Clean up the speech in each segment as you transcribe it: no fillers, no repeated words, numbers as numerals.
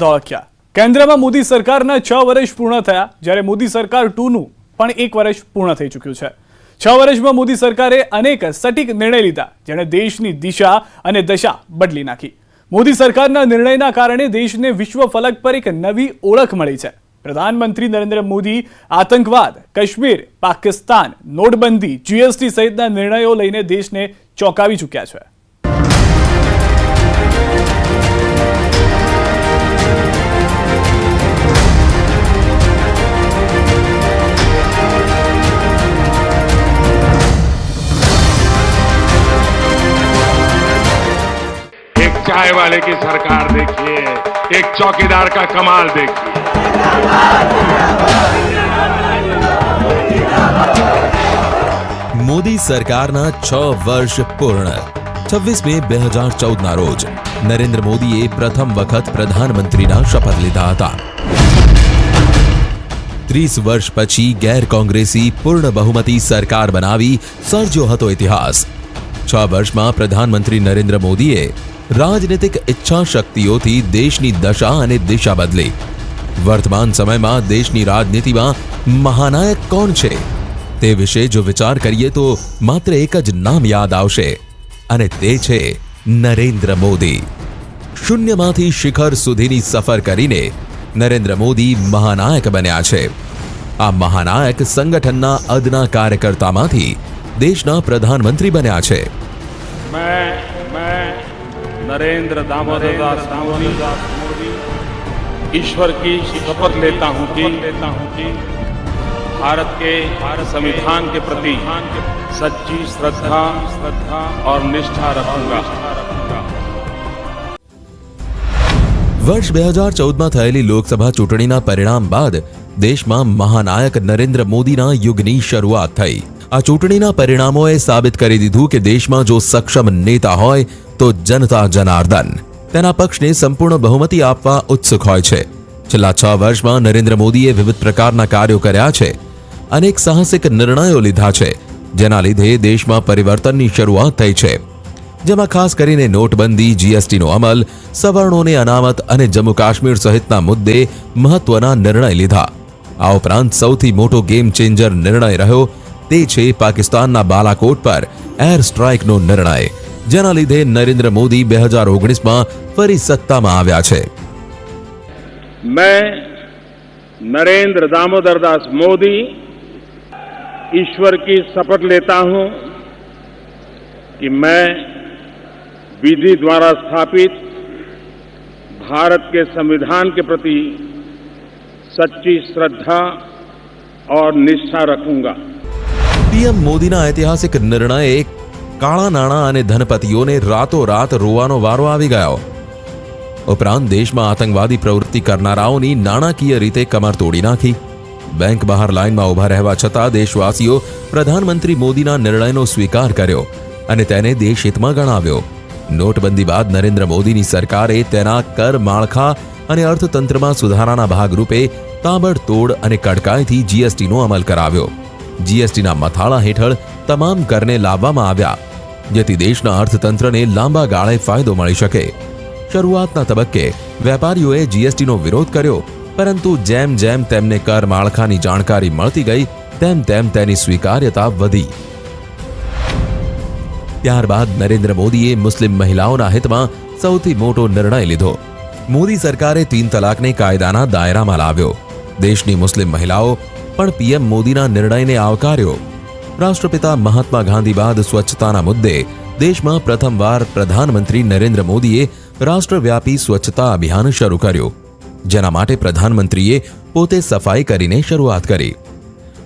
ધોળકિયા કેન્દ્રમાં મોદી સરકારના 6 વર્ષ પૂર્ણ થયા, જ્યારે મોદી સરકાર 2નું પણ 1 વર્ષ પૂર્ણ થઈ ચૂક્યું છે। 6 વર્ષમાં મોદી સરકારે અનેક સટીક નિર્ણય લીધા, જેણે દેશની દિશા અને દશા બદલી નાખી। મોદી સરકારના નિર્ણયના કારણે દેશને વિશ્વ ફલક પર એક નવી ઓળખ મળી છે। પ્રધાનમંત્રી નરેન્દ્ર મોદી આતંકવાદ, કાશ્મીર, પાકિસ્તાન, નોટબંધી, જીએસટી સહિતના નિર્ણયો લઈને દેશને ચોંકાવી ચૂક્યા છે। चाय वाले की सरकार देखिए, एक चौकीदार का कमाल देखिए। મોદી સરકારના 6 વર્ષ પૂર્ણ। 26 મે 2014ના રોજ નરેન્દ્ર મોદીએ પ્રથમ વખત પ્રધાનમંત્રીના શપથ લીધા હતા। 30 વર્ષ પછી ગેર કોંગ્રેસી પૂર્ણ બહુમતી સરકાર બનાવી સર્જ્યો હતો ઇતિહાસ। 6 વર્ષમાં પ્રધાનમંત્રી નરેન્દ્ર મોદીએ राजनीतिक इच्छा शक्तियों देशनी दशा और दिशा बदली। वर्तमान समय में देशनी राजनीति में महानायक कौन छे ते विषे जो विचार करिए तो मात्र एक ज नाम याद आवशे अने ते छे नरेंद्र मोदी। शून्यमांथी शिखर सुधीनी सफर करीने नरेंद्र मोदी महानायक बन्या छे। आ महानायक संगठनना अदना कार्यकर्तामांथी देशना प्रधानमंत्री बन्या छे। नरेंद्र दामोदर दास मोदी ईश्वर की शपथ लेता हूं कि भारत के संविधान के प्रति सच्ची श्रद्धा और निष्ठा रखूंगा। वर्ष 2014 में थयेली लोकसभा चूंटणीना परिणाम बाद देश में महानायक नरेंद्र मोदीना युगनी शुरुआत थई। आ चूंटणीना परिणामोए साबित करी दीधुं के देश में जो सक्षम नेता होय तो जनता जनार्दन तेना पक्षने संपूर्ण बहुमती आपवा उत्सुक होय छे। छेल्ला 6 वर्ष में नरेंद्र मोदीए विविध प्रकारना कार्यो कर्या छे, अनेक साहसिक निर्णयो लीधा छे, जेना लीधे देश में परिवर्तननी शरूआत थई छे, जेमां खास करीने नोटबंधी, जीएसटी नो अमल, सवर्णोने अनामत अने जम्मू काश्मीर सहितना मुद्दे महत्वना निर्णय लीधा। आ उपरांत सौथी मोटो गेम चेन्जर निर्णय रह्यो ते छे पाकिस्तानना बालाकोट पर एयर स्ट्राइकनो निर्णय, जेना लीधे नरेंद्र मोदी 2019 में फरी सत्ता में आव्या छे। मैं नरेंद्र दामोदर दास मोदी ईश्वर की शपथ लेता हूं कि मैं विधि द्वारा स्थापित भारत के संविधान के प्रति सच्ची श्रद्धा और निष्ठा रखूंगा। पीएम मोदीना ऐतिहासिक निर्णय काळा नाणां अने धनपतिओने रातोरात रोवानो वारो आवी गयो। उपरांत देश में आतंकवादी प्रवृत्ति करनाराओनी नाणाकीय रीते कमर तोड़ी नाखी। बैंक बहार लाइन में उभा रहवा छतां देशवासीओ प्रधानमंत्री मोदीना निर्णयनो स्वीकार कर्यो अने तेने देशहितमां गणाव्यो। नोटबंधी बाद नरेंद्र मोदीनी सरकारे तेना कर माळखा अने अर्थतंत्रमां सुधाराना भागरूपे ताबड़तोड़ अने कड़काईथी जीएसटीनो अमल कराव्यो। जीएसटीना मथाळा हेठळ तमाम करने लाववामां आव्या, जेथी देशना अर्थतंत्रने लांबा गाळे फायदो मळी शके। शरूआतना तबक्के वेपारीओए जीएसटीनो विरोध कर्यो, परंतु जेम जेम तेमने कर माळखानी जाणकारी मळती गई तेम तेम तेनी स्वीकार्यता वधी। त्यारबाद नरेंद्र मोदीए मुस्लिम महिलाओना हितमां सौथी मोटो निर्णय लीधो। मोदी सरकारे 3 तलाकने कायदाना दायरामां लाव्यो। देशनी मुस्लिम महिलाओ पण पीएम मोदीना निर्णयने आवकार्यो। राष्ट्रपिता महात्मा गांधी बाद स्वच्छताना मुद्दे देश में प्रथमवार प्रधानमंत्री नरेंद्र मोदीए राष्ट्रव्यापी स्वच्छता अभियान शुरू कर्यो, जेना माटे प्रधानमंत्रीए पोते सफाई करीने शुरुआत करी।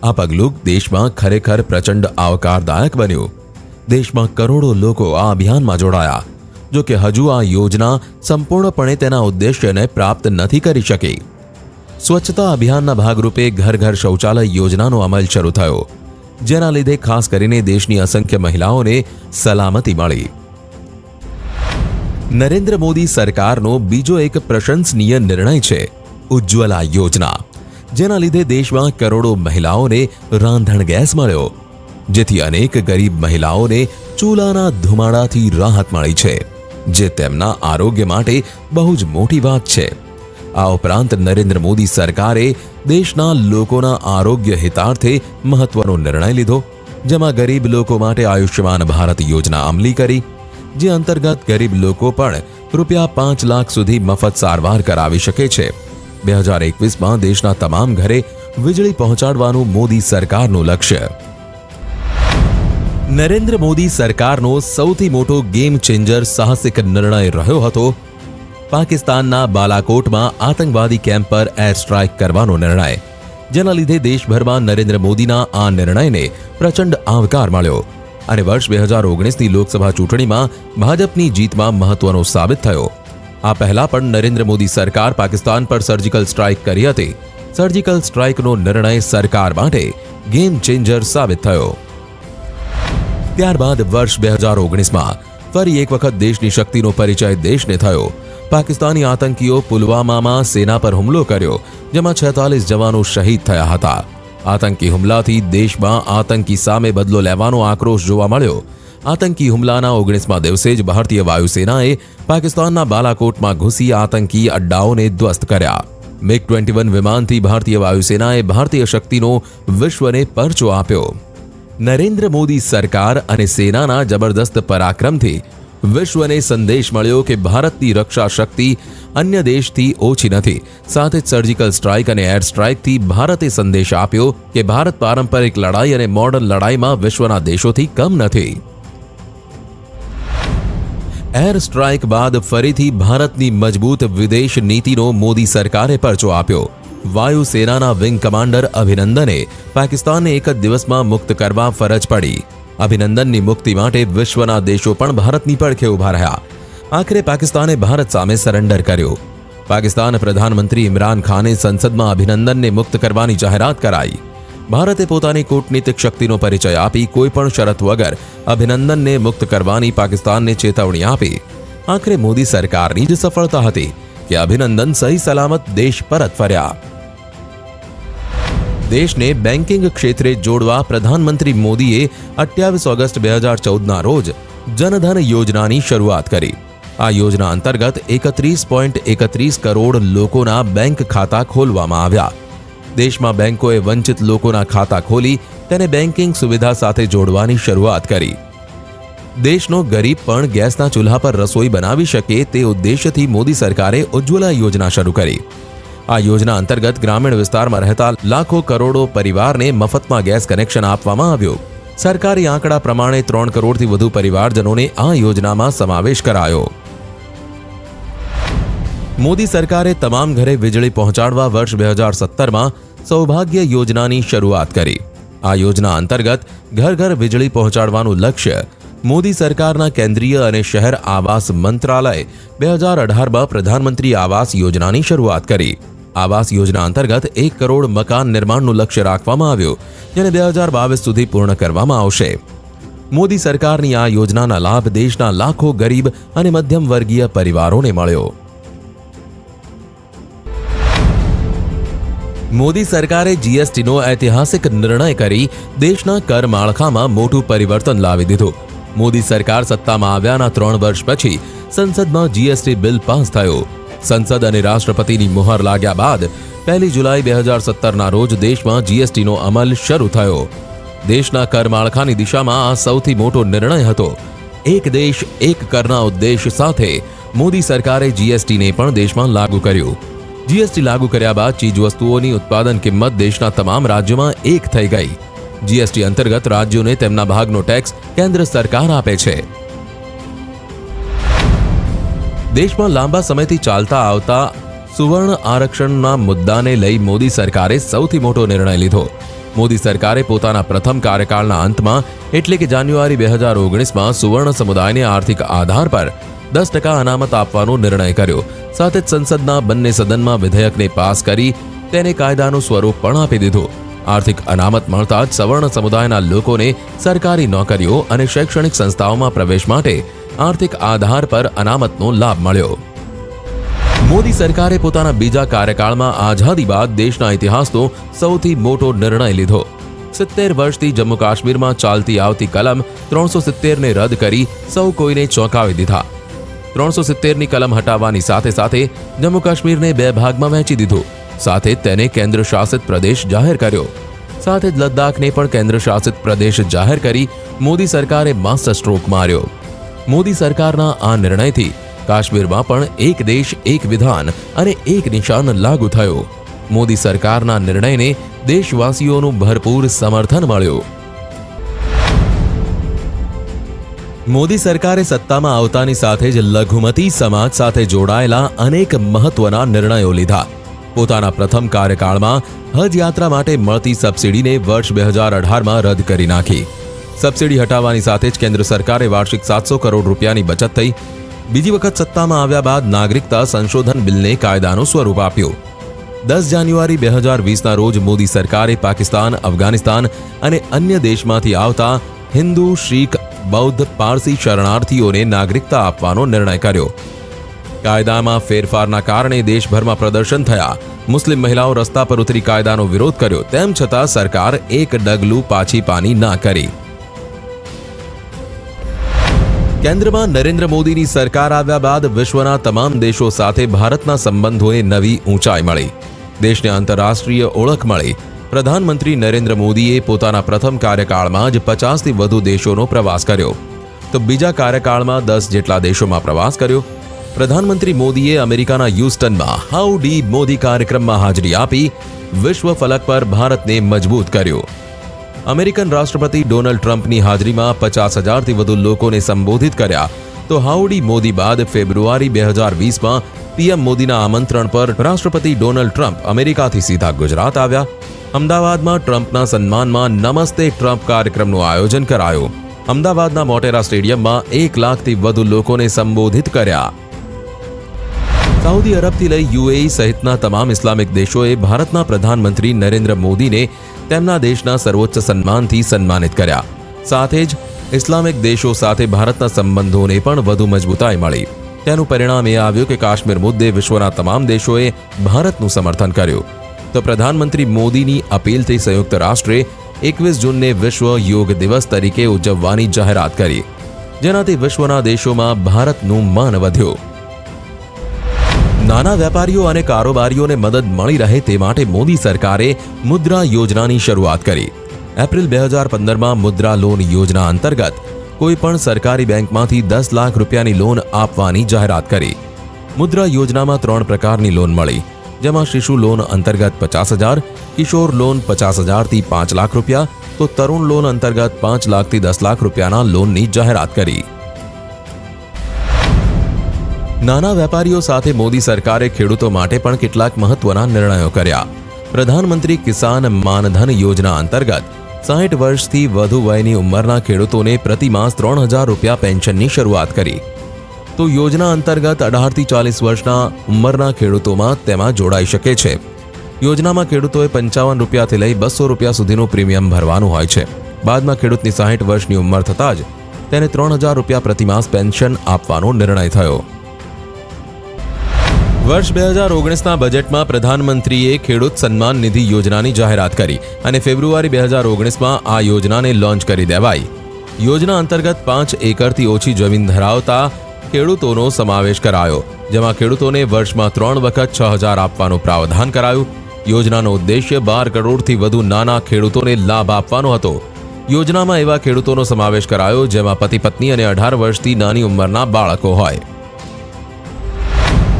आ पगलुं देश में खरेखर प्रचंड आवकारदायक बन्युं। देश में करोड़ों लोको आ अभियान में जोड़ाया, जो कि हजू आ योजना संपूर्णपणे तेना उद्देश्यने प्राप्त नहीं करी शकी। स्वच्छता अभियानना भागरूपे घर घर शौचालय योजनानो अमल शुरू थयो, जेना लीधे खास करीने देशनी असंख्य महिलाओने सलामती मळी। नरेंद्र मोदी सरकारनो बीजो एक प्रशंसनीय निर्णय छे उज्ज्वला योजना, जेना लीधे देशमां करोड़ों महिलाओने रांधण गैस मळ्यो, जेथी अनेक गरीब महिलाओने चूलाना धुमाड़ाथी राहत मळी छे, जे તેમના આરોગ્ય માટે બહુ જ મોટી વાત છે। આ ઉપરાંત નરેન્દ્ર મોદી સરકારે દેશના લોકોના આરોગ્ય હિતાર્થે મહત્વનો નિર્ણય લીધો, જેમાં ગરીબ લોકો માટે આયુષ્યમાન ભારત યોજના અમલી કરી, જે અંતર્ગત ગરીબ લોકો પણ ₹5 લાખ સુધી મફત સારવાર કરાવી શકે છે. 2021માં દેશના તમામ ઘરે વીજળી પહોંચાડવાનું મોદી સરકારનું લક્ષ્ય. નરેન્દ્ર મોદી સરકારનો સૌથી મોટો ગેમ ચેન્જર સાહસિક નિર્ણય રહ્યો હતો પાકિસ્તાનના બાલાકોટમાં આતંકવાદી કેમ્પ પર એર સ્ટ્રાઇક કરવાનો નિર્ણય, જેના લીધે દેશભરમાં નરેન્દ્ર મોદીના આ નિર્ણયને પ્રચંડ આવકાર મળ્યો અને વર્ષ 2019ની લોકસભા ચૂંટણીમાં ભાજપની જીતમાં મહત્વનો સાબિત થયો. આ પહેલા પણ નરેન્દ્ર મોદી સરકાર પાકિસ્તાન પર સર્જિકલ સ્ટ્રાઇક કરી હતી. સર્જિકલ સ્ટ્રાઇકનો નિર્ણય સરકાર માટે ગેમ ચેન્જર સાબિત થયો. ત્યારબાદ વર્ષ 2019માં ફરી એક વખત દેશની શક્તિનો પરિચય દેશને થયો. પાકિસ્તાની આતંકીઓ પુલવામામાં સેના પર હુમલો કર્યો, જેમાં 46 જવાનો શહીદ થયા હતા. આતંકી હુમલાથી દેશમાં આતંકી સામે બદલો લેવાનો આક્રોશ જોવા મળ્યો. આતંકી હુમલાના 19મા દિવસે જ ભારતીય વાયુસેનાએ પાકિસ્તાનના બાલાકોટમાં ઘૂસી આતંકી અડ્ડાઓને ધ્વસ્ત કર્યા. MiG-21 વિમાનથી ભારતીય વાયુસેનાએ ભારતીય શક્તિનો વિશ્વને પરચો આપ્યો. નરેન્દ્ર મોદી સરકાર અને સેનાના જબરદસ્ત પરાક્રમથી વિશ્વને સંદેશ મળ્યો કે ભારતની રક્ષા શક્તિ અન્ય દેશથી ઓછી નથી. સાથે જ સર્જિકલ સ્ટ્રાઇક અને એર સ્ટ્રાઇકથી ભારતે સંદેશ આપ્યો કે ભારત પારંપરિક લડાઈ અને મોડર્ન લડાઈમાં વિશ્વના દેશોથી કમ નથી. એર સ્ટ્રાઇક બાદ ફરીથી ભારતની મજબૂત વિદેશ નીતિનો મોદી સરકારે પરચો આપ્યો. વાયુસેનાના વિંગ કમાન્ડર અભિનંદને પાકિસ્તાનને એક જ દિવસમાં મુક્ત કરવા ફરજ પડી. અભિનંદનની મુક્તિ માટે વિશ્વના દેશો પણ ભારતની પડખે ઊભા રહ્યા. આખરે પાકિસ્તાને ભારત સામે સરેન્ડર કર્યું. પાકિસ્તાન પ્રધાનમંત્રી ઇમરાન ખાને સંસદમાં અભિનંદનને મુક્ત કરવાની જાહેરાત કરાઈ. ભારતે પોતાની કૂટનીતિક શક્તિનો પરિચય આપી કોઈપણ શરત વગર અભિનંદનને મુક્ત કરવાની પાકિસ્તાનને ચેતવણી આપી. આખરે મોદી સરકારની જ સફળતા હતી કે અભિનંદન સહી સલામત દેશ પરત ફર્યા. દેશને બેન્કિંગ ક્ષેત્રે જોડવા પ્રધાનમંત્રી મોદીએ 28 ઓગસ્ટ 2014ના રોજ જનધન યોજનાની શરૂઆત કરી. આ યોજના અંતર્ગત 31.31 કરોડ લોકોના બેંક ખાતા ખોલવામાં આવ્યા. દેશમાં બેંકોએ વંચિત લોકોના ખાતા ખોલી તેને બેન્કિંગ સુવિધા સાથે જોડવાની શરૂઆત કરી. દેશનો ગરીબ પણ ગેસના ચૂલ્હા પર રસોઈ બનાવી શકે તે ઉદ્દેશ્યથી મોદી સરકારે ઉજ્જવલા યોજના શરૂ કરી. આ યોજના અંતર્ગત ગ્રામીણ વિસ્તારમાં રહેતા લાખો કરોડો પરિવારને મફતમાં ગેસ કનેક્શન આપવામાં આવ્યું. સરકારી આંકડા પ્રમાણે 3 કરોડથી વધુ પરિવારજનોને આ યોજનામાં સમાવેશ કરાયો. મોદી સરકારે તમામ ઘરે વીજળી પહોંચાડવા વર્ષ 2017માં સૌભાગ્ય યોજનાની શરૂઆત કરી. આ યોજના અંતર્ગત ઘર ઘર વીજળી પહોંચાડવાનું લક્ષ્ય મોદી સરકારના કેન્દ્રીય અને શહેર આવાસ મંત્રાલય 2018માં પ્રધાનમંત્રી આવાસ યોજનાની શરૂઆત કરી. આવાસ યોજના અંતર્ગત 1 કરોડ મકાન નિર્માણનું લક્ષ્ય રાખવામાં આવ્યું, જેને 2022 સુધી પૂર્ણ કરવામાં આવશે. મોદી સરકારની આ યોજનાના લાભ દેશના લાખો ગરીબ અને મધ્યમ વર્ગીય પરિવારોને મળ્યો. મોદી સરકારે જીએસટીનો ઐતિહાસિક નિર્ણય કરી દેશના કર માળખામાં મોટું પરિવર્તન લાવી દીધું. મોદી સરકાર સત્તામાં આવ્યાના 3 વર્ષ પછી સંસદમાં જીએસટી બિલ પાસ થયો. સંસદ અને રાષ્ટ્રપતિની મુહર લાગ્યા બાદ 1 જુલાઈ 2017ના રોજ દેશમાં જીએસટીનો અમલ શરૂ થયો. દેશના કર માળખાની દિશામાં આ સૌથી મોટો નિર્ણય હતો. એક દેશ એક કરના ઉદ્દેશ સાથે મોદી સરકારે જીએસટીને પણ દેશમાં લાગુ કર્યું. જીએસટી લાગુ કર્યા બાદ ચીજવસ્તુઓની ઉત્પાદન કિંમત દેશના તમામ રાજ્યોમાં એક થઈ ગઈ. જીએસટી અંતર્ગત રાજ્યોને તેમના ભાગનો ટેક્સ કેન્દ્ર સરકાર આપે છે. દેશમાં લાંબા સમયથી ચાલતા આવતા સુવર્ણ આરક્ષણના મુદ્દાને લઈ મોદી સરકારે સૌથી મોટો નિર્ણય લીધો. મોદી સરકારે પોતાના પ્રથમ કાર્યકાળના અંતમાં એટલે કે જાન્યુઆરી 2019માં સુવર્ણ સમુદાયને આર્થિક આધાર પર 10% અનામત આપવાનો નિર્ણય કર્યો. સાથે જ સંસદના બંને સદનમાં વિધેયકને પાસ કરી તેને કાયદાનું સ્વરૂપ પણ આપી દીધું. આર્થિક અનામત મળતા જ સવર્ણ સમુદાયના લોકોને સરકારી નોકરીઓ અને શૈક્ષણિક સંસ્થાઓમાં પ્રવેશ માટે આર્થિક આધાર પર અનામતનો લાભ મળ્યો. મોદી સરકારે પોતાના બીજા કાર્યકાળમાં આઝાદી બાદ દેશના ઇતિહાસનો સૌથી મોટો નિર્ણય લીધો. 70 વર્ષથી જમ્મુ કાશ્મીરમાં ચાલતી આવતી કલમ 370ને રદ કરી સૌ કોઈને ચોંકાવી દીધા. 370ની કલમ હટાવવાની સાથે સાથે જમ્મુ કાશ્મીરને 2 ભાગમાં વહેંચી દીધું, સાથે તેને કેન્દ્ર શાસિત પ્રદેશ જાહેર કર્યો. સાથે જ લદ્દાખને પણ કેન્દ્ર શાસિત પ્રદેશ જાહેર કરી મોદી સરકારે માસ્ટર સ્ટ્રોક માર્યો. મોદી સરકારના આ નિર્ણયથી કાશ્મીરમાં પણ એક દેશ એક વિધાન અને એક નિશાન લાગુ થયો. મોદી સરકારના નિર્ણયને દેશવાસીઓનું ભરપૂર સમર્થન મળ્યું. મોદી સરકારે સત્તામાં આવતાની સાથે જ લઘુમતી સમાજ સાથે જોડાયેલા અનેક મહત્વના નિર્ણયો લીધા. પોતાના પ્રથમ કાર્યકાળમાં હજ યાત્રા માટે મળતી સબસિડીને વર્ષ 2018માં રદ કરી નાખી. સબસિડી હટાવવાની સાથે જ કેન્દ્ર સરકારે વાર્ષિક 700 કરોડ રૂપિયાની બચત થઈ. બીજી વખત સત્તામાં આવ્યા બાદ નાગરિકતા સંશોધન બિલને કાયદાનું સ્વરૂપ આપ્યું. 10 જાન્યુઆરી 2020ના રોજ મોદી સરકારે પાકિસ્તાન, અફઘાનિસ્તાન અને અન્ય દેશમાંથી આવતા હિન્દુ, શીખ, બૌદ્ધ, પારસી શરણાર્થીઓને નાગરિકતા આપવાનો નિર્ણય કર્યો. કાયદામાં ફેરફારના કારણે દેશભરમાં પ્રદર્શન થયા. મુસ્લિમ મહિલાઓ રસ્તા પર ઉતરી કાયદાનો વિરોધ કર્યો. તેમ છતાં સરકાર એક ડગલું પાછી પાની ના કરી. કેન્દ્રમાં નરેન્દ્ર મોદીની સરકાર આવ્યા બાદ વિશ્વના તમામ દેશો સાથે ભારતના સંબંધોને નવી ઊંચાઈ મળી. દેશને આંતરરાષ્ટ્રીય ઓળખ મળી. પ્રધાનમંત્રી નરેન્દ્ર મોદીએ પોતાના પ્રથમ કાર્યકાળમાં જ 50થી વધુ દેશોનો પ્રવાસ કર્યો, તો બીજા કાર્યકાળમાં 10 જેટલા દેશોમાં પ્રવાસ કર્યો. પ્રધાનમંત્રી મોદીએ અમેરિકાના હ્યુસ્ટનમાં હાઉડી મોદી કાર્યક્રમમાં હાજરી આપી વિશ્વ ફલક પર ભારતને મજબૂત કર્યું. અમેરિકન રાષ્ટ્રપતિ ડોનાલ્ડ ટ્રમ્પની હાજરીમાં 50,000થી વધુ લોકોને સંબોધિત કર્યા. તો હાઉડી મોદી બાદ ફેબ્રુઆરી 2020માં પીએમ મોદીના આમંત્રણ પર રાષ્ટ્રપતિ ડોનાલ્ડ ટ્રમ્પ અમેરિકાથી સીધા ગુજરાત આવ્યા. અમદાવાદમાં ટ્રમ્પના સન્માનમાં નમસ્તે ટ્રમ્પ કાર્યક્રમનું આયોજન કરાયું. અમદાવાદના મોટેરા સ્ટેડિયમમાં 1 લાખથી વધુ લોકોને સંબોધિત કર્યા. સાઉદી અરબથી લઈ યુએઈ સહિતના તમામ ઇસ્લામિક દેશોએ ભારતના પ્રધાનમંત્રી નરેન્દ્ર મોદીને તેમના દેશના સર્વોચ્ચ સન્માનથી સન્માનિત કર્યા. સાથે જ ઇસ્લામિક દેશો સાથે ભારતના સંબંધોને પણ વધુ મજબૂતાઈ મળી. તેનું પરિણામ એ આવ્યું કે કાશ્મીર મુદ્દે વિશ્વના તમામ દેશોએ ભારતનું સમર્થન કર્યું. તો પ્રધાનમંત્રી મોદીની અપીલથી સંયુક્ત રાષ્ટ્રે 21 જૂનને વિશ્વ યોગ દિવસ તરીકે ઉજવવાની જાહેરાત કરી, જેનાથી વિશ્વના દેશોમાં ભારતનું માન વધ્યું. નાના વેપારીઓ અને કારોબારીઓને મદદ મળી રહે તે માટે મોદી સરકારે મુદ્રા યોજનાની શરૂઆત કરી. એપ્રિલ 2015માં મુદ્રા લોન યોજના અંતર્ગત કોઈપણ સરકારી બેંકમાંથી 10 લાખ રૂપિયાની લોન આપવાની જાહેરાત કરી. મુદ્રા યોજનામાં 3 પ્રકારની લોન મળી, જેમાં શિશુ લોન અંતર્ગત 50,000, કિશોર લોન 50,000થી 5 લાખ રૂપિયા, તો તરુણ લોન અંતર્ગત 5 લાખથી 10 લાખ રૂપિયાના લોનની જાહેરાત કરી. નાના વેપારીઓ સાથે મોદી સરકારે ખેડૂતો માટે પણ કેટલાક મહત્વના નિર્ણયો કર્યા. પ્રધાનમંત્રી કિસાન માનધન યોજના અંતર્ગત 60 વર્ષથી વધુ વયની ઉંમરના ખેડૂતોને પ્રતિમાસ 3,000 રૂપિયા પેન્શનની શરૂઆત કરી. તો યોજના અંતર્ગત 18થી 40 વર્ષના ઉંમરના ખેડૂતોમાં તેમાં જોડાઈ શકે છે. યોજનામાં ખેડૂતોએ 55 રૂપિયાથી લઈ 200 રૂપિયા સુધીનું પ્રીમિયમ ભરવાનું હોય છે. બાદમાં ખેડૂતની 60 વર્ષની ઉંમર થતાં જ તેને 3,000 રૂપિયા પ્રતિમાસ પેન્શન આપવાનો નિર્ણય થયો. વર્ષ 2019ના બજેટમાં પ્રધાનમંત્રીએ ખેડૂત સન્માન નિધિ યોજનાની જાહેરાત કરી અને ફેબ્રુઆરી 2019માં આ યોજનાને લોન્ચ કરી દેવાઈ. યોજના અંતર્ગત 5 એકરથી ઓછી જમીન ધરાવતા ખેડૂતોનો સમાવેશ કરાયો, જેમાં ખેડૂતોને વર્ષમાં 3 વખત 6,000 આપવાનું પ્રાવધાન કરાયું. યોજનાનો ઉદ્દેશ્ય 12 કરોડથી વધુ નાના ખેડૂતોને લાભ આપવાનો હતો. યોજનામાં એવા ખેડૂતોનો સમાવેશ કરાયો જેમાં પતિ પત્ની અને 18 વર્ષથી નાની ઉંમરના બાળકો હોય.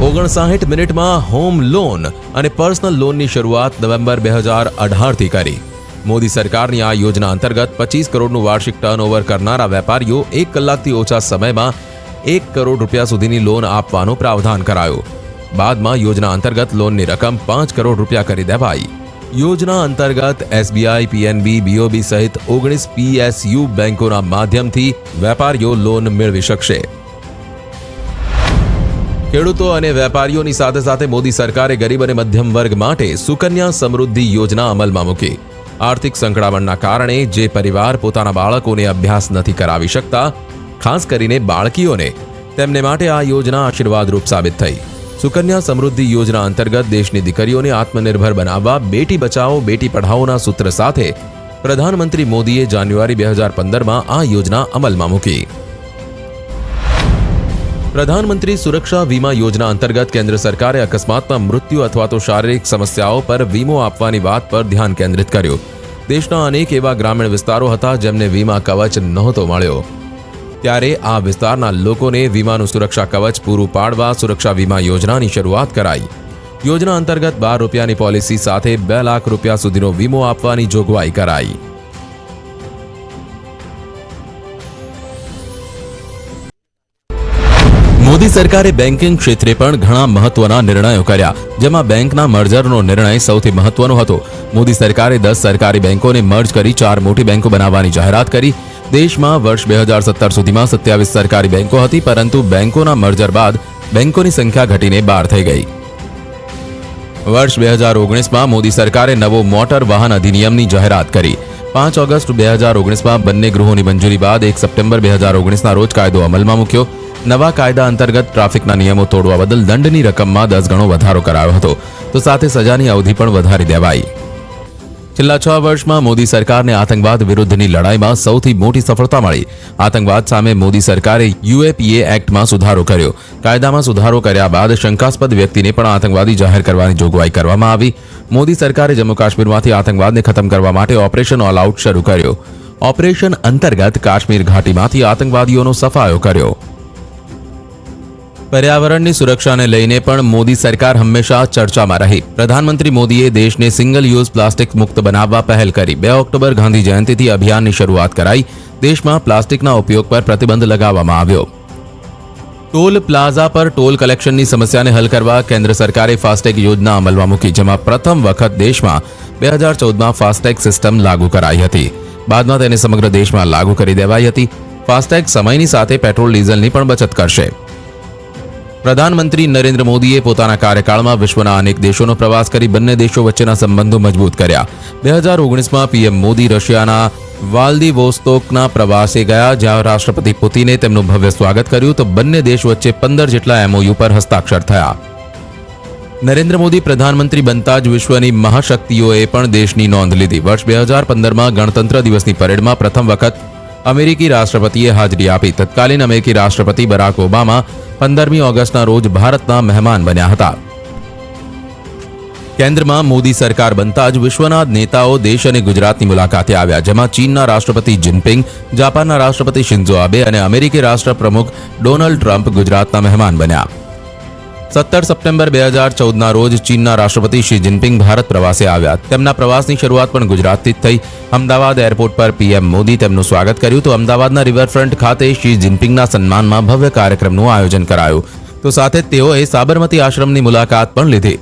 59 મિનિટમાં હોમ લોન અને પર્સનલ લોનની શરૂઆત નવેમ્બર 2018થી કરી. મોદી સરકારની આ યોજના અંતર્ગત 25 કરોડનું વાર્ષિક ટર્નઓવર કરનારા વેપારીઓ 1 કલાકથી ઓછા સમયમાં 1 કરોડ રૂપિયા સુધીની લોન આપવાનું પ્રાવધાન કરાયું. બાદમાં યોજના અંતર્ગત લોનની રકમ 5 કરોડ રૂપિયા કરી દેવાઈ. યોજના અંતર્ગત એસબીઆઈ, પીએનબી, બીઓબી સહિત 19 પીએસયુ બેંકોના માધ્યમથી વેપારીઓ લોન મેળવી શકશે. ખેડૂતો અને વેપારીઓની સાથે સાથે મોદી સરકારે ગરીબ અને મધ્યમ વર્ગ માટે સુકન્યા સમૃદ્ધિ યોજના અમલમાં મૂકી. આર્થિક સંકળામણના કારણે જે પરિવાર પોતાના બાળકોને અભ્યાસ નથી કરાવી શકતા, ખાસ કરીને બાળકીઓને, તેમને માટે આ યોજના આશીર્વાદરૂપ સાબિત થઈ. સુકન્યા સમૃદ્ધિ યોજના અંતર્ગત દેશની દીકરીઓને આત્મનિર્ભર બનાવવા બેટી બચાવો બેટી પઢાઓના સૂત્ર સાથે પ્રધાનમંત્રી મોદીએ જાન્યુઆરી 2015માં આ યોજના અમલમાં મૂકી. પ્રધાનમંત્રી સુરક્ષા વીમા યોજના અંતર્ગત કેન્દ્ર સરકારે અકસ્માતમાં મૃત્યુ અથવા તો શારીરિક સમસ્યાઓ પર વીમો આપવાની વાત પર ધ્યાન કેન્દ્રિત કર્યું. દેશના અનેક એવા ગ્રામીણ વિસ્તારો હતા જેમને વીમા કવચ નહોતો મળ્યો. ત્યારે આ વિસ્તારના લોકોને વીમાનું સુરક્ષા કવચ પૂરું પાડવા સુરક્ષા વીમા યોજનાની શરૂઆત કરાઈ. યોજના અંતર્ગત 12 રૂપિયાની પોલિસી સાથે 2 લાખ રૂપિયા સુધીનો વીમો આપવાની જોગવાઈ કરાઈ. મોદી સરકારે બેન્કિંગ ક્ષેત્રે પણ ઘણા મહત્વના નિર્ણયો કર્યા, જેમાં બેંકના મર્જરનો નિર્ણય સૌથી મહત્વનો હતો. મોદી સરકારે 10 સરકારી બેંકોને મર્જ કરી 4 મોટી બેંકો બનાવવાની જાહેરાત કરી. દેશમાં વર્ષ 2017 સુધીમાં 27 સરકારી બેંકો હતી, પરંતુ બેંકોના મર્જર બાદ બેંકોની સંખ્યા ઘટીને 12 થઈ ગઈ. વર્ષ 2019માં મોદી સરકારે નવો મોટર વાહન અધિનિયમની જાહેરાત કરી. 5 ઓગસ્ટ 2019માં બંને ગૃહોની મંજૂરી બાદ 1 સપ્ટેમ્બર 2019ના રોજ કાયદો અમલમાં મૂક્યો. નવા કાયદા અંતર્ગત ટ્રાફિકના નિયમો તોડવા બદલ દંડની રકમમાં 10 ગણો વધારો કરાયો હતો, તો સાથે સજાની અવધિ પણ વધારી દેવાઈ. છેલ્લા 6 વર્ષમાં મોદી સરકારને આતંકવાદ વિરુદ્ધની લડાઈમાં સૌથી મોટી સફળતા મળી. આતંકવાદ સામે મોદી સરકારે UAPA એક્ટમાં સુધારો કર્યો. કાયદામાં સુધારો કર્યા બાદ શંકાસ્પદ વ્યક્તિને પણ આતંકવાદી જાહેર કરવાની જોગવાઈ કરવામાં આવી. મોદી સરકારે જમ્મુ કાશ્મીરમાંથી આતંકવાદને ખતમ કરવા માટે ઓપરેશન ઓલ આઉટ શરૂ કર્યો. ઓપરેશન અંતર્ગત કાશ્મીર ઘાટીમાંથી આતંકવાદીઓનો સફાયો કર્યો. પર્યાવરણની સુરક્ષાને લઈને પણ મોદી સરકાર હંમેશા ચર્ચામાં રહી. પ્રધાનમંત્રી મોદીએ દેશને સિંગલ યુઝ પ્લાસ્ટિક મુક્ત બનાવવા પહેલ કરી. 2 ઓક્ટોબર ગાંધી જયંતિથી અભિયાનની શરૂઆત કરાઈ. દેશમાં પ્લાસ્ટિકના ઉપયોગ પર પ્રતિબંધ લગાવવામાં આવ્યો. ટોલ પ્લાઝા પર ટોલ કલેક્શનની સમસ્યાને હલ કરવા કેન્દ્ર સરકારે ફાસ્ટેગ યોજના અમલમાં મૂકી, જેમાં પ્રથમ વખત દેશમાં 2014માં ફાસ્ટેગ સિસ્ટમ લાગુ કરાઈ હતી. બાદમાં તેને સમગ્ર દેશમાં લાગુ કરી દેવાઈ હતી. ફાસ્ટેગ સમયની સાથે પેટ્રોલ ડીઝલની પણ બચત કરશે. પ્રધાનમંત્રી નરેન્દ્ર મોદીએ પોતાના કાર્યકાળમાં વિશ્વના અનેક દેશોનો પ્રવાસ કરી બંને દેશો વચ્ચેના સંબંધો મજબૂત કર્યા. 2019માં પીએમ મોદી રશિયાના વાલ્દિવોસ્તોકના પ્રવાસે ગયા, જ્યાં રાષ્ટ્રપતિ પુતિને તેમનું ભવ્ય સ્વાગત કર્યું, તો બંને દેશ વચ્ચે 15 જેટલા MOU પર હસ્તાક્ષર થયા. નરેન્દ્ર મોદી પ્રધાનમંત્રી બનતા જ વિશ્વની મહાશક્તિઓએ પણ દેશની નોંધ લીધી. વર્ષ 2015માં ગણતંત્ર દિવસની પરેડમાં પ્રથમ વખત અમેરિકી રાષ્ટ્રપતિએ હાજરી આપી. તત્કાલીન અમેરિકી રાષ્ટ્રપતિ બરાક ઓબામા 15મી ઓગસ્ટના રોજ ભારતના મહેમાન બન્યા હતા. કેન્દ્રમાં મોદી સરકાર બનતા જ વિશ્વના નેતાઓ દેશ અને ગુજરાતની મુલાકાતે આવ્યા, જેમાં ચીનના રાષ્ટ્રપતિ જિનપિંગ, જાપાનના રાષ્ટ્રપતિ શિન્ઝો આબે અને અમેરિકી રાષ્ટ્રપ્રમુખ ડોનાલ્ડ ટ્રમ્પ ગુજરાતના મહેમાન બન્યા. 17 સપ્ટેમ્બર 2014ના રોજ ચીનના રાષ્ટ્રપતિ શી જિનપિંગ ભારત પ્રવાસે આવ્યા. તેમના પ્રવાસની શરૂઆત પણ ગુજરાતથી જ થઈ. અમદાવાદ એરપોર્ટ પર પીએમ મોદી તેમનું સ્વાગત કર્યું, તો અમદાવાદના રિવરફ્રન્ટ ખાતે શી જિનપિંગના સન્માનમાં ભવ્ય કાર્યક્રમનું આયોજન કરાયું, તો સાથે તેઓએ સાબરમતી આશ્રમની મુલાકાત પણ લીધી.